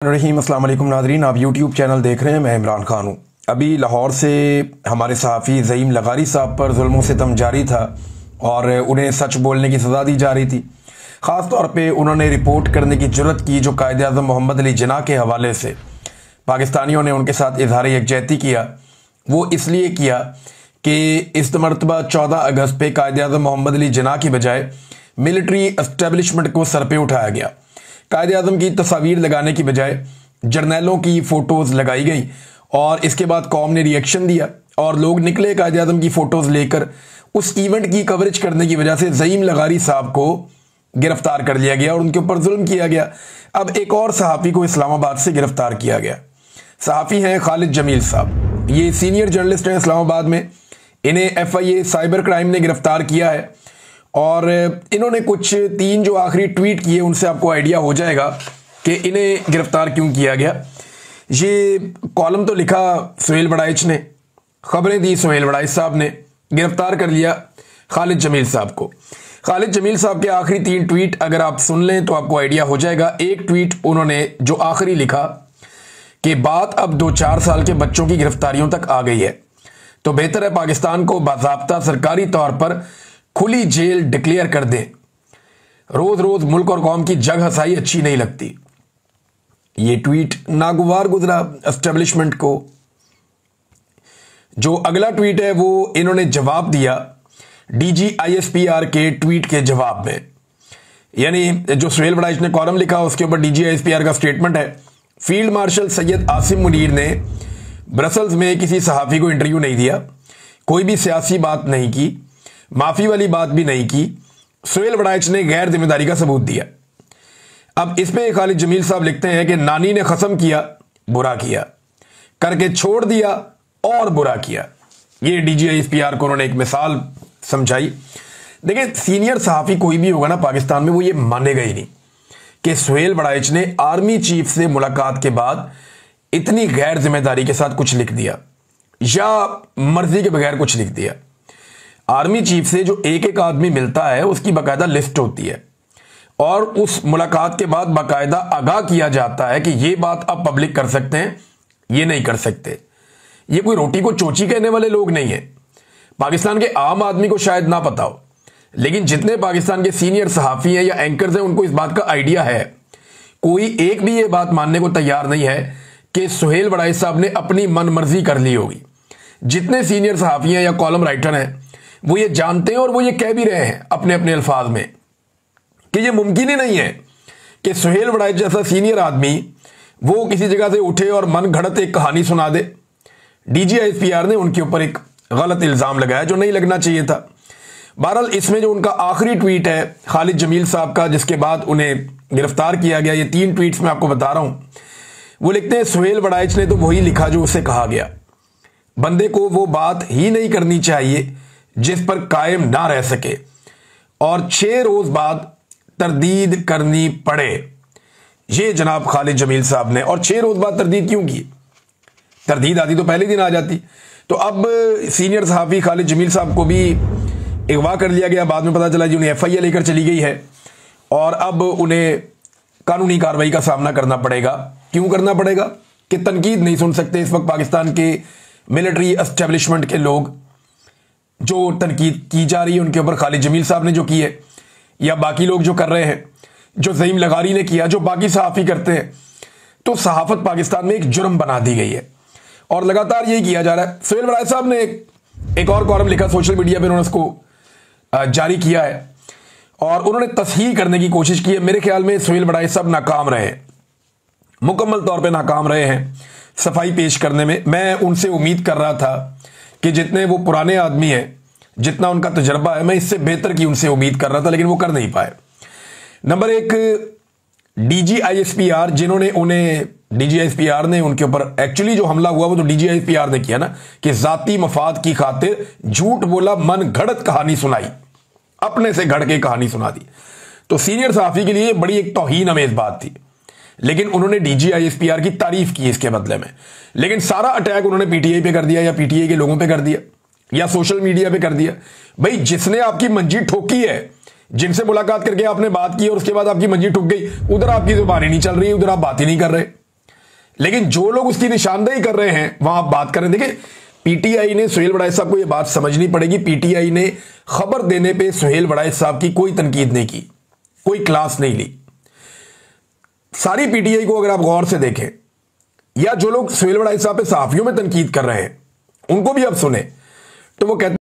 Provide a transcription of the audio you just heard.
रहीम अस्सलाम वालेकुम नादरीन, आप यूट्यूब चैनल देख रहे हैं। मैं इमरान खान हूँ। अभी लाहौर से हमारे सहाफ़ी ज़ईम लगारी साहब पर जुल्म सितम जारी था और उन्हें सच बोलने की सज़ा दी जा रही थी। ख़ास तौर पे उन्होंने रिपोर्ट करने की जुर्रत की जो कायदे आज़म मोहम्मद अली जिन्ना के हवाले से पाकिस्तानियों ने उनके साथ इजहार यकजहती किया। वो इसलिए किया कि इस मरतबा 14 अगस्त पे कायदे आज़म मोहम्मद अली जिन्ना की बजाय मिलिट्री एस्टेब्लिशमेंट को सर पे उठाया गया। कायदे आज़म की तस्वीर लगाने की बजाय जर्नैलों की फ़ोटोज़ लगाई गई और इसके बाद कौम ने रिएक्शन दिया और लोग निकले कायदे आज़म की फ़ोटोज़ लेकर। उस इवेंट की कवरेज करने की वजह से ज़ईम लगारी साहब को गिरफ्तार कर लिया गया और उनके ऊपर जुल्म किया गया। अब एक और सहाफ़ी को इस्लामाबाद से गिरफ्तार किया गया। सहाफ़ी हैं खालिद जमील साहब, ये सीनियर जर्नलिस्ट हैं इस्लामाबाद में। इन्हें FIA साइबर क्राइम ने गिरफ्तार किया है और इन्होंने कुछ 3 जो आखिरी ट्वीट किए उनसे आपको आइडिया हो जाएगा कि इन्हें गिरफ्तार क्यों किया गया। ये कॉलम तो लिखा सुहेल बड़ाइच ने, खबरें दी सुहेल बड़ाइच साहब ने, गिरफ्तार कर लिया खालिद जमील साहब को। खालिद जमील साहब के आखिरी 3 ट्वीट अगर आप सुन लें तो आपको आइडिया हो जाएगा। एक ट्वीट उन्होंने जो आखिरी लिखा कि बात अब 2-4 साल के बच्चों की गिरफ्तारियों तक आ गई है, तो बेहतर है पाकिस्तान को बाज़ाब्ता सरकारी तौर पर खुली जेल डिक्लेयर कर दें। रोज रोज मुल्क और कौम की जग हसाई अच्छी नहीं लगती। ये ट्वीट नागवार गुजरा एस्टेब्लिशमेंट को। जो अगला ट्वीट है वो इन्होंने जवाब दिया DG ISPR के ट्वीट के जवाब में। यानी जो सुहेल बड़ाइच ने कॉलम लिखा उसके ऊपर DG ISPR का स्टेटमेंट है। फील्ड मार्शल सैयद आसिम मुनीर ने ब्रसल्स में किसी सहाफ़ी को इंटरव्यू नहीं दिया, कोई भी सियासी बात नहीं की, माफी वाली बात भी नहीं की। सुहेल बड़ाइच ने गैर जिम्मेदारी का सबूत दिया। अब इस पे खालिद जमील साहब लिखते हैं कि नानी ने कसम किया, बुरा किया, करके छोड़ दिया और बुरा किया। ये DG ISPR को उन्होंने एक मिसाल समझाई। देखिए, सीनियर सहाफ़ी कोई भी होगा ना पाकिस्तान में, वो ये मानेगा ही नहीं कि सुहेल बड़ाइच ने आर्मी चीफ से मुलाकात के बाद इतनी गैर जिम्मेदारी के साथ कुछ लिख दिया या मर्जी के बगैर कुछ लिख दिया। आर्मी चीफ से जो एक आदमी मिलता है उसकी बाकायदा लिस्ट होती है और उस मुलाकात के बाद बाकायदा आगाह किया जाता है कि ये बात आप पब्लिक कर सकते हैं, ये नहीं कर सकते। ये कोई रोटी को चोची कहने वाले लोग नहीं है। पाकिस्तान के आम आदमी को शायद ना पता हो, लेकिन जितने पाकिस्तान के सीनियर सहाफ़ी हैं या एंकर्स हैं उनको इस बात का आइडिया है। कोई एक भी ये बात मानने को तैयार नहीं है कि सुहेल बड़ाइच साहब ने अपनी मन मर्जी कर ली होगी। जितने सीनियर सहाफ़ी हैं या कॉलम राइटर हैं वो ये जानते हैं और वो ये कह भी रहे हैं अपने अपने अल्फाज में कि ये मुमकिन ही नहीं है कि सुहेल बड़ाइच जैसा सीनियर आदमी वो किसी जगह से उठे और मन घड़त एक कहानी सुना दे। DG ISPR ने उनके ऊपर एक गलत इल्ज़ाम लगाया जो नहीं लगना चाहिए था। बहरहाल इसमें जो उनका आखिरी ट्वीट है खालिद जमील साहब का, जिसके बाद उन्हें गिरफ्तार किया गया, ये 3 ट्वीट्स मैं आपको बता रहा हूँ। वो लिखते हैं सुहेल बड़ाइच ने तो वही लिखा जो उसे कहा गया, बंदे को वो बात ही नहीं करनी चाहिए जिस पर कायम ना रह सके और 6 रोज बाद तरदीद करनी पड़े। ये जनाब खालिद जमील साहब ने, और 6 रोज बाद तरदीद क्यों की? तरदीद आती तो पहले दिन आ जाती। तो अब सीनियर सहाफ़ी खालिद जमील साहब को भी अगवा कर लिया गया। बाद में पता चला जी उन्हें FIA लेकर चली गई है और अब उन्हें कानूनी कार्रवाई का सामना करना पड़ेगा। क्यों करना पड़ेगा? कि तनकीद नहीं सुन सकते इस वक्त पाकिस्तान के मिलिट्री एस्टेब्लिशमेंट के लोग। जो तनकीद की जा रही है उनके ऊपर खालिद जमील साहब ने जो की है या बाकी लोग जो कर रहे हैं, जो ज़ईम लगारी ने किया, जो बाकी सहाफ़ी करते हैं, तो सहाफ़त पाकिस्तान में एक जुर्म बना दी गई है और लगातार यही किया जा रहा है। सुहेल बड़ाइच साहब ने एक और कॉलम लिखा सोशल मीडिया पर, उन्होंने उसको जारी किया है और उन्होंने तस्हीह करने की कोशिश की है। मेरे ख्याल में सुहेल बड़ाइच साहब नाकाम रहे, मुकम्मल तौर पर नाकाम रहे हैं सफाई पेश करने में। मैं उनसे उम्मीद कर रहा था कि जितने वो पुराने आदमी हैं, जितना उनका तजर्बा है, मैं इससे बेहतर की उनसे उम्मीद कर रहा था, लेकिन वो कर नहीं पाए। नंबर 1 DG ISPR, जिन्होंने उन्हें DG ISPR ने उनके ऊपर एक्चुअली जो हमला हुआ वो तो DG ISPR ने किया ना, कि जाती मफाद की खातिर झूठ बोला, मन घड़त कहानी सुनाई, अपने से घड़ के कहानी सुना दी। तो सीनियर सहाफ़ी के लिए बड़ी एक तौहीन अमेज बात थी, लेकिन उन्होंने DG ISPR की तारीफ की इसके बदले में। लेकिन सारा अटैक उन्होंने PTI पे कर दिया या PTI के लोगों पे कर दिया या सोशल मीडिया पे कर दिया। भाई, जिसने आपकी मंजी ठोकी है, जिनसे मुलाकात करके आपने बात की और उसके बाद आपकी मंजी ठुक गई, उधर आपकी जुबान ही नहीं चल रही, उधर आप बात ही नहीं कर रहे। लेकिन जो लोग उसकी निशानदेही कर रहे हैं वहां आप बात कर रहे हैं। देखिए, पीटीआई ने सुहेल वड़ाइच साहब को यह बात समझनी पड़ेगी, पीटीआई ने खबर देने पे सुहेल वड़ाइच साहब की कोई तनकीद नहीं की, कोई क्लास नहीं ली। सारी पीटीआई को अगर आप गौर से देखें, या जो लोग सुहेल वड़ाइच साहब पे सहाफियों में तनकीद कर रहे हैं उनको भी आप सुने, तो वो कहते